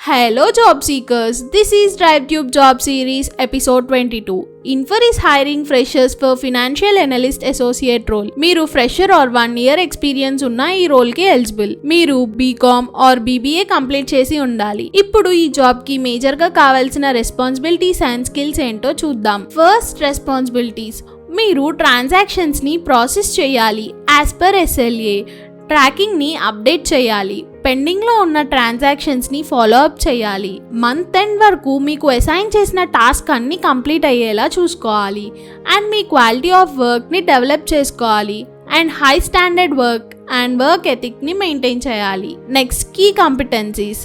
Hello job seekers, this is DriveTube Job Series episode 22. Infor is hiring freshers for Financial Analyst Associate role. మీరు fresher are 1 year experience ఉన్న ఈ role కి eligible. మీరు BCom are BBA complete చేసి ఉండాలి. ఇప్పుడు ఈ job కి మేజర్ గా కావాల్సిన రెస్పాన్సిబిలిటీస్ అండ్ స్కిల్స్ ఏంటో చూద్దాం. ఫస్ట్ రెస్పాన్సిబిలిటీస్, మీరు ట్రాన్సాక్షన్స్ ని ప్రాసెస్ చేయాలి యాజ్ పర్ SLA. ట్రాకింగ్ ని అప్డేట్ చేయాలి, పెండింగ్ లో ఉన్న ట్రాన్సాక్షన్స్ ని ఫాలో అప్ చేయాలి, మంత్ ఎండ్ వరకు మీకు అసైన్ చేసిన టాస్క్ అన్ని కంప్లీట్ అయ్యేలా చూసుకోవాలి and me quality of work ని డెవలప్ చేసుకోవాలి and high standard work and work ethic ని మెయింటైన్ చేయాలి. నెక్స్ట్ కీ కాంపిటెన్సీస్,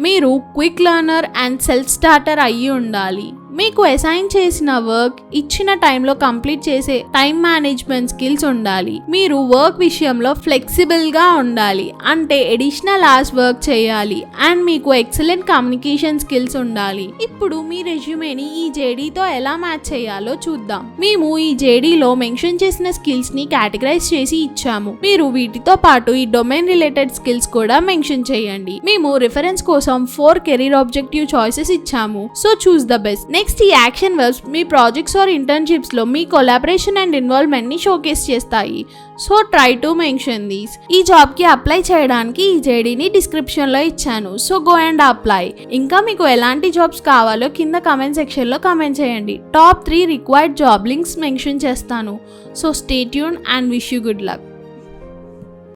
మీరు quick learner and self starter అయ్యి ఉండాలి. మీకు అసైన్ చేసిన వర్క్ ఇచ్చిన టైంలో కంప్లీట్ చేసే టైం మేనేజ్మెంట్ స్కిల్స్ ఉండాలి. మీరు వర్క్ విషయంలో ఫ్లెక్సిబుల్ గా ఉండాలి, అంటే అడిషనల్ అవర్స్ వర్క్ చేయాలి అండ్ మీకు ఎక్సలెంట్ కమ్యూనికేషన్ స్కిల్స్ ఉండాలి. ఇప్పుడు మీ రెజ్యూమేని ఈ జేడీతో ఎలా మ్యాచ్ చేయాలో చూద్దాం. మేము ఈ జేడీలో మెన్షన్ చేసిన స్కిల్స్ ని కేటగరైజ్ చేసి ఇచ్చాము. మీరు వీటితో పాటు ఈ డొమైన్ రిలేటెడ్ స్కిల్స్ కూడా మెన్షన్ చేయండి. మేము రిఫరెన్స్ కోసం 4 కెరీర్ ఆబ్జెక్టివ్ చాయిసెస్ ఇచ్చాము. So choose the best. Next, ఈ యాక్షన్ వర్బ్స్ మీ ప్రాజెక్ట్స్ ఆర్ ఇంటర్న్షిప్స్ లో మీ కొలాబరేషన్ అండ్ ఇన్వాల్వ్మెంట్ ని షోకేస్ చేస్తాయి. So try to mention these. ఈ జాబ్ కి అప్లై చేయడానికి ఈ జేడీని డిస్క్రిప్షన్ లో ఇచ్చాను. So go and apply. ఇంకా మీకు ఎలాంటి జాబ్స్ కావాలో కింద కమెంట్ సెక్షన్ లో కమెంట్ చేయండి. Top 3 required job links mention చేస్తాను. So stay tune and wish you good luck.